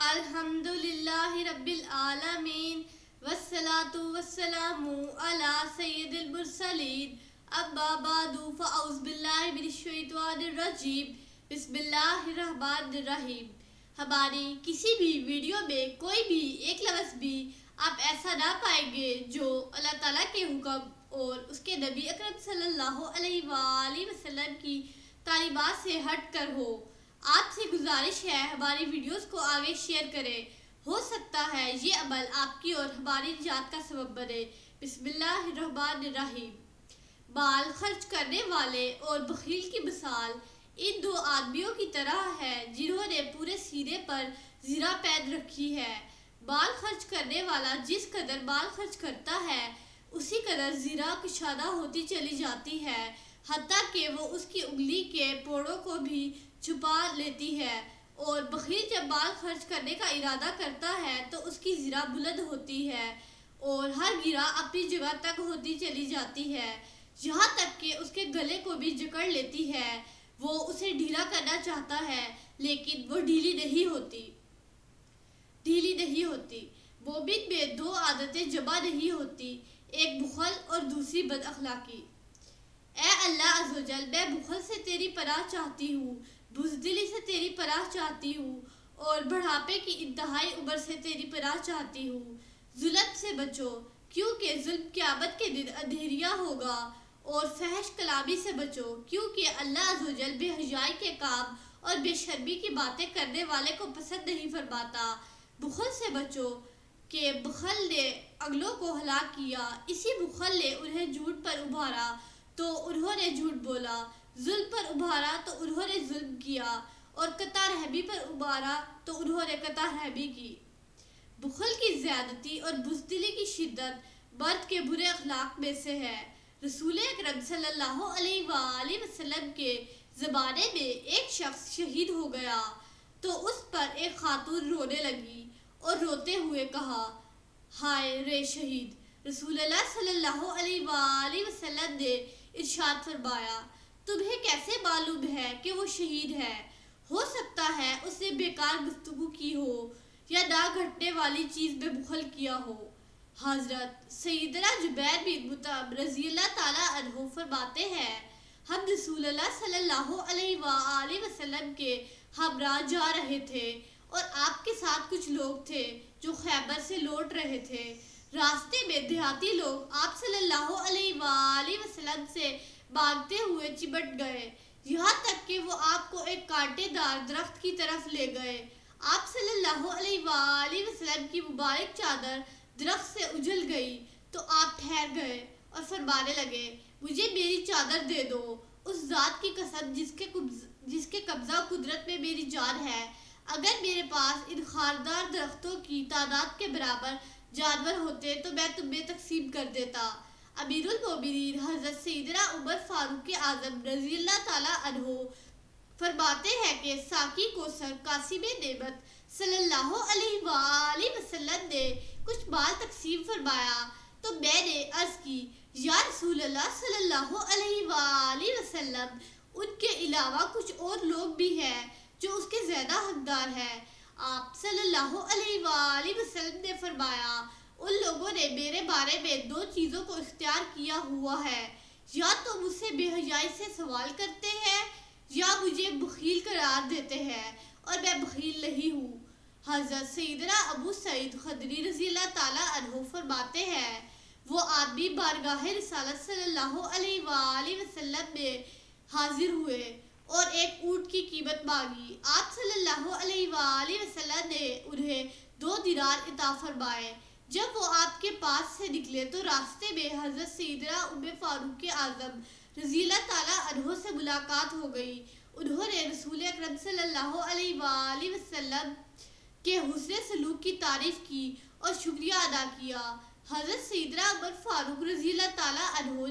الحمدللہ رب العالمین والصلاة والسلام علی سید المرسلین اما بعد فاعوذ باللہ من الشیطان الرجیم بسم اللہ الرحمن الرحیم۔ ہماری کسی بھی ویڈیو میں کوئی بھی ایک لفظ بھی آپ ایسا نہ پائیں گے جو اللہ تعالیٰ کے حکم اور اس کے نبی اکرم صلی اللہ علیہ وآلہ وسلم کی تعلیمات سے ہٹ کر ہو۔ آپ سے گزارش ہے ہماری ویڈیوز کو آگے شیئر کریں، ہو سکتا ہے یہ عمل آپ کی اور ہماری نجات کا سبب بنے۔ بسم اللہ الرحمن الرحیم۔ مال خرچ کرنے والے اور بخیل کی مثال ان دو آدمیوں کی طرح ہے جنہوں نے پورے سینے پر زرہ پید رکھی ہے۔ مال خرچ کرنے والا جس قدر مال خرچ کرتا ہے اسی قدر زرہ کشادہ ہوتی چلی جاتی ہے، حتیٰ کہ وہ اس کی انگلی کے پوڑوں کو بھی چھپا لیتی ہے، اور بخیل جب مال خرچ کرنے کا ارادہ کرتا ہے تو اس کی زرہ بلند ہوتی ہے اور ہر گرہ اپنی جگہ تک ہوتی چلی جاتی ہے، یہاں تک کہ اس کے گلے کو بھی جکڑ لیتی ہے۔ وہ اسے ڈھیلا کرنا چاہتا ہے لیکن وہ ڈھیلی نہیں ہوتی۔ مومن میں دو عادتیں جمع نہیں ہوتی، ایک بخل اور دوسری بد اخلاقی۔ اے اللہ عز و جل، میں بخل سے تیری پناہ چاہتی ہوں، بزدلی سے تیری پناہ چاہتی ہوں اور بڑھاپے کی انتہائی عمر سے تیری پناہ چاہتی ہوں۔ ظلم سے بچو کیونکہ ظلم قیامت کے دن اندھیریا ہوگا، اور فحش کلامی سے بچو کیونکہ اللہ عز و جل بے حیائی کے کام اور بے شرمی کی باتیں کرنے والے کو پسند نہیں فرماتا۔ بخل سے بچو کہ بخل نے اگلوں کو ہلاک کیا، اسی بخل نے انہیں جھوٹ پر ابھارا تو انہوں نے جھوٹ بولا، ظلم پر ابھارا تو انہوں نے ظلم کیا، اور قطع رحمی پر ابھارا تو انہوں نے قطع رحمی کی۔ بخل کی زیادتی اور بزدلی کی شدت مرد کے برے اخلاق میں سے ہے۔ رسول اکرم صلی اللہ علیہ وآلہ وسلم کے زمانے میں ایک شخص شہید ہو گیا تو اس پر ایک خاتون رونے لگی اور روتے ہوئے کہا، ہائے رے شہید۔ رسول اللہ صلی اللہ علیہ وآلہ وسلم نے ارشاد فرمایا، تمہیں کیسے معلوم ہے کہ وہ شہید ہے؟ ہو سکتا ہے اس نے بیکار گفتگو کی ہو یا نہ گھٹنے والی چیز میں بخل کیا ہو۔ حضرت سیدنا جبیر بن مطعم رضی اللہ تعالیٰ عنہ فرماتے ہیں، ہم رسول اللہ صلی اللہ علیہ وآلہ وسلم کے ہمراہ جا رہے تھے اور آپ کے ساتھ کچھ لوگ تھے جو خیبر سے لوٹ رہے تھے۔ راستے میں دیہاتی لوگ آپ صلی اللہ علیہ وآلہ وسلم سے مانگتے ہوئے چمٹ گئے، یہاں تک کہ وہ آپ کو ایک کانٹے دار درخت کی طرف لے گئے۔ آپ صلی اللہ علیہ وآلہ وسلم کی مبارک چادر درخت سے اجھل گئی تو آپ ٹھہر گئے اور فرمانے لگے، مجھے میری چادر دے دو۔ اس ذات کی قسم جس کے قبضہ قدرت میں میری جان ہے، اگر میرے پاس ان خاردار درختوں کی تعداد کے برابر جانور ہوتے تو میں تمہیں تقسیم کر دیتا۔ امیر المومنین حضرت سیدنا عمر فاروق اعظم رضی اللہ تعالیٰ عنہ فرماتے ہیں کہ ساقی کوثر قاسم نعمت صلی اللہ علیہ وآلہ وسلم نے کچھ مال تقسیم فرمایا تو میں نے عرض کی، یا رسول اللہ صلی اللہ علیہ وآلہ وسلم، ان کے علاوہ کچھ اور لوگ بھی ہیں جو اس کے زیادہ حقدار ہیں۔ آپ صلی اللہ علیہ وآلہ وسلم نے فرمایا، ان لوگوں نے میرے بارے میں دو چیزوں کو اختیار کیا ہوا ہے، یا تو مجھ سے بے حیائی سے سوال کرتے ہیں یا مجھے بخیل قرار دیتے ہیں، اور میں بخیل نہیں ہوں۔ حضرت سیدنا ابو سعید خدری رضی اللہ تعالیٰ عنہ فرماتے ہیں، وہ آدمی بارگاہ رسالت صلی اللہ علیہ وآلہ وسلم میں حاضر ہوئے اور ایک اونٹ کی قیمت مانگی۔ آپ صلی اللہ علیہ وآلہ وسلم نے انہیں 2 دینار عطا فرمائے۔ جب وہ آپ کے پاس سے نکلے تو راستے میں حضرت سیدنا عمر فاروق اعظم رضی اللہ تعالیٰ عنہ سے ملاقات ہو گئی۔ انہوں نے رسول اکرم صلی اللہ علیہ وآلہ وسلم کے حسن سلوک کی تعریف کی اور شکریہ ادا کیا۔ حضرت سیدنا عمر فاروق رضی اللہ تعالیٰ عنہ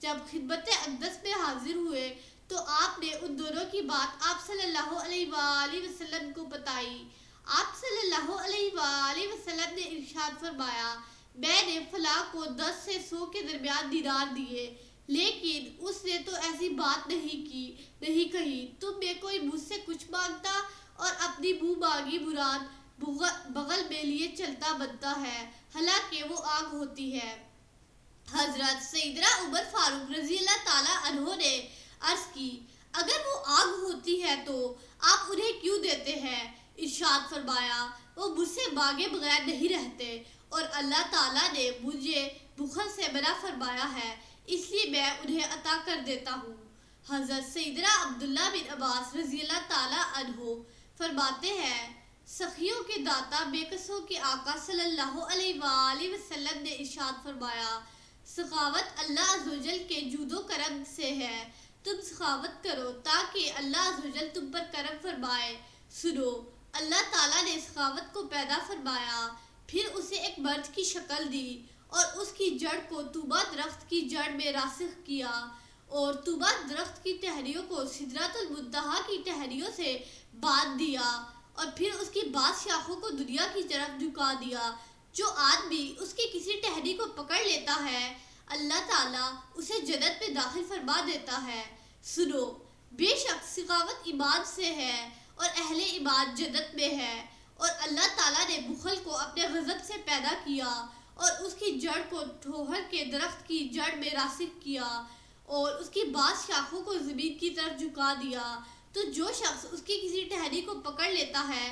جب خدمت اقدس میں حاضر ہوئے تو آپ نے ان دونوں کی بات آپ صلی اللہ علیہ وآلہ وسلم کو بتائی۔ آپ صلی اللہ علیہ وآلہ وسلم نے ارشاد فرمایا، میں نے فلاں کو 10 سے 100 کے درمیان دینار دیے، لیکن اس نے تو ایسی بات نہیں کہی، تم میں کوئی مجھ سے کچھ مانگتا اور اپنی منہ مانگی مراد بغل میں لیے چلتا بنتا ہے، حالانکہ وہ آگ ہوتی ہے۔ حضرت سیدنا عمر فاروق رضی اللہ تعالیٰ عنہ نے عرض کی، اگر وہ آگ ہوتی ہے تو آپ انہیں کیوں دیتے ہیں؟ ارشاد فرمایا، وہ مجھ سے مانگے بغیر نہیں رہتے اور اللہ تعالیٰ نے مجھے بخل سے منع فرمایا ہے، اس لیے میں انہیں عطا کر دیتا ہوں۔ حضرت سیدنا عبداللہ بن عباس رضی اللہ تعالیٰ عنہ فرماتے ہیں، سخیوں کے داتا بے کسوں کے آقا صلی اللہ علیہ وآلہ وسلم نے ارشاد فرمایا، سخاوت اللہ عز و جل کے جود و کرم سے ہے، تم سخاوت کرو تاکہ اللہ عز و جل تم پر کرم فرمائے۔ سنو، اللہ تعالیٰ نے سخاوت کو پیدا فرمایا، پھر اسے ایک مرد کی شکل دی اور اس کی جڑ کو طوبہ درخت کی جڑ میں راسخ کیا اور طوبہ درخت کی ٹہنیوں کو سدرۃ المنتہا کی ٹہنیوں سے باندھ دیا اور پھر اس کی بعض شاخوں کو دنیا کی طرف جھکا دیا۔ جو آدمی اس کی کسی ٹہنی کو پکڑ لیتا ہے، اللہ تعالیٰ اسے جنت میں داخل فرما دیتا ہے۔ سنو، بے شک سخاوت ایمان سے ہے اور اہل ایمان جنت میں ہے، اور اللہ تعالیٰ نے بخل کو اپنے غضب سے پیدا کیا اور اس کی جڑ کو ٹھوہر کے درخت کی جڑ میں راسخ کیا اور اس کی بعض شاخوں کو زمین کی طرف جھکا دیا۔ تو جو شخص اس کی کسی ٹہنی کو پکڑ لیتا ہے،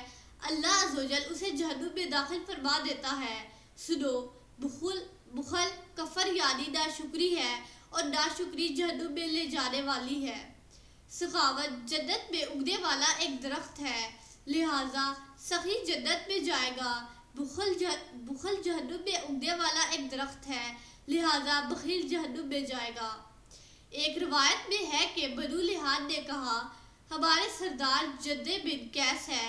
اللہ عز و جل اسے جہنم میں داخل فرما دیتا ہے۔ سنو، بخل کفر یعنی ناشکری ہے اور ناشکری جہنم میں لے جانے والی ہے۔ سخاوت جنت میں اگنے والا ایک درخت ہے، لہٰذا سخی جنت میں جائے گا۔ بخل جہنم میں اگنے والا ایک درخت ہے، لہٰذا بخیل جہنم میں جائے گا۔ ایک روایت میں ہے کہ بنو لحاد نے کہا، ہمارے سردار جد بن قیس ہے۔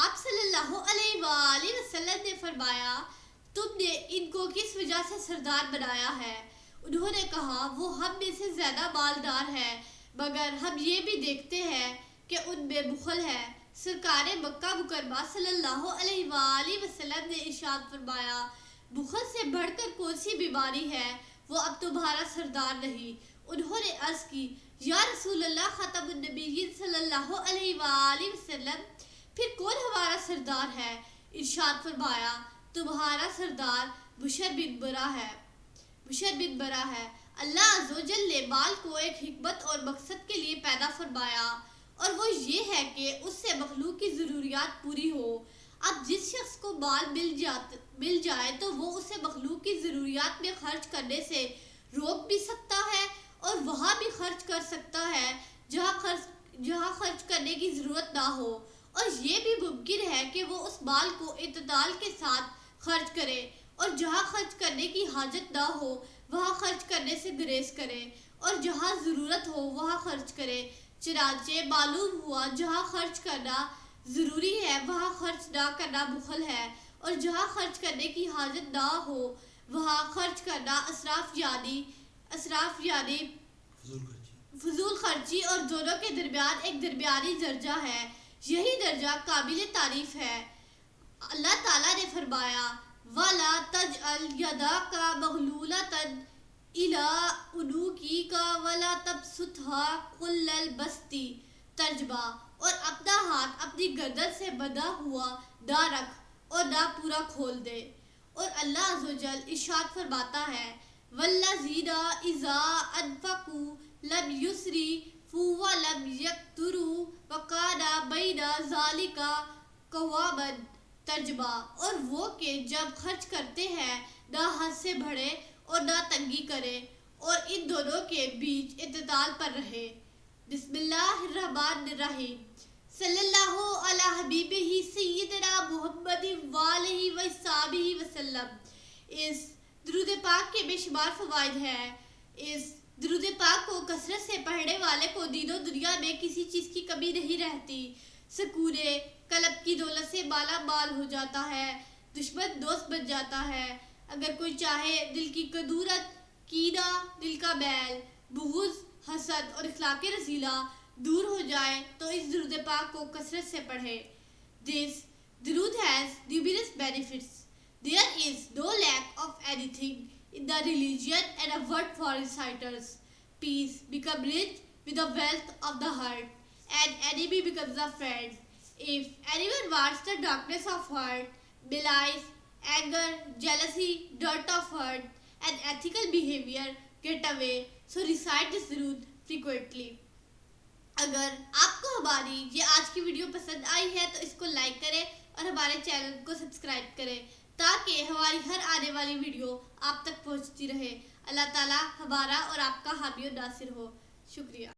آپ صلی اللہ علیہ وآلہ وسلم نے فرمایا، تم نے ان کو کس وجہ سے سردار بنایا ہے؟ انہوں نے کہا، وہ ہم میں سے زیادہ مالدار ہے، مگر ہم یہ بھی دیکھتے ہیں کہ ان میں بخل ہے۔ سرکار مکہ مکرمہ صلی اللہ علیہ وآلہ وسلم نے ارشاد فرمایا، بخل سے بڑھ کر کون سی بیماری ہے؟ وہ اب تمہارا سردار نہیں۔ انہوں نے عرض کی، یا رسول اللہ خاتم النبیین صلی اللہ علیہ وآلہ وسلم، پھر کون ہمارا سردار ہے؟ ارشاد فرمایا، تمہارا سردار بشر بن برا ہے۔ اللہ عز و جل نے مال کو ایک حکمت اور مقصد کے لیے پیدا فرمایا، اور وہ یہ ہے کہ اس سے مخلوق کی ضروریات پوری ہو۔ اب جس شخص کو مال مل جائے تو وہ اسے مخلوق کی ضروریات میں خرچ کرنے سے روک بھی سکتا ہے اور وہاں بھی خرچ کر سکتا ہے جہاں خرچ کرنے کی ضرورت نہ ہو، اور یہ بھی ممکن ہے کہ وہ اس مال کو اعتدال کے ساتھ خرچ کرے اور جہاں خرچ کرنے کی حاجت نہ ہو وہاں خرچ کرنے سے گریز کرے، اور جہاں ضرورت ہو وہاں خرچ کرے۔ چنانچہ معلوم ہوا جہاں خرچ کرنا ضروری ہے وہاں خرچ نہ کرنا بخل ہے، اور جہاں خرچ کرنے کی حاجت نہ ہو وہاں خرچ کرنا اسراف یعنی فضول خرچی، اور دونوں کے درمیان ایک درمیانی درجہ ہے۔ یہی درجہ قابل تعریف ہے۔ اللہ تعالیٰ نے فرمایا، وَلَا تَجْعَلْ يَدَكَ مَغْلُولَةً إِلَىٰ عُنُوقِكَ وَلَا تَبْسُطْهَا كُلَّ الْبَسْطِ۔ ترجمہ، اور اپنا ہاتھ اپنی گردن سے بندھا ہوا نہ رکھ اور نہ پورا کھول دے۔ اور اللہ عز و جل ارشاد فرماتا ہے، وَالَّذِينَ إِذَا أَنفَقُوا لَمْ يُسْرِفُوا وَلَمْ يَقْتُرُوا وَكَانَ بَيْنَ ذَلِكَ قَوَامًا۔ ترجمہ، اور وہ کہ جب خرچ کرتے ہیں نہ حد سے بڑھے اور نہ تنگی کرے، اور ان دونوں کے بیچ اعتدال پر رہے۔ بسم اللہ الرحمن الرحیم۔ صلی اللہ علی حبیبہ سیدنا محمد وآلہ وصحبہ وسلم۔ اس درود پاک کے بے شمار فوائد ہیں۔ اس درود پاک کو کثرت سے پڑھنے والے کو دین و دنیا میں کسی چیز کی کمی نہیں رہتی۔ سکون قلب کی دولت سے مالا مال ہو جاتا ہے، دشمن دوست بن جاتا ہے۔ اگر کوئی چاہے دل کی کدورت، کینہ، دل کا میل، بغض، حسد اور اخلاق رذیلہ دور ہو جائے تو اس درود پاک کو کثرت سے پڑھے۔ This درود has numerous benefits. There is no lack of anything in the religion and a word for reciters. Peace become rich with the wealth of the heart, and enemy becomes a friend. If anyone wants the darkness of heart, belies, anger, jealousy, dirt of heart, and ethical behavior get away, so recite this truth frequently. اگر آپ کو ہماری یہ آج کی video پسند آئی ہے تو اس کو لائک کریں اور ہمارے چینل کو سبسکرائب کریں تاکہ ہماری ہر آنے والی ویڈیو آپ تک پہنچتی رہے. اللہ تعالیٰ ہمارا اور آپ کا حامی و ناصر ہو. شکریہ.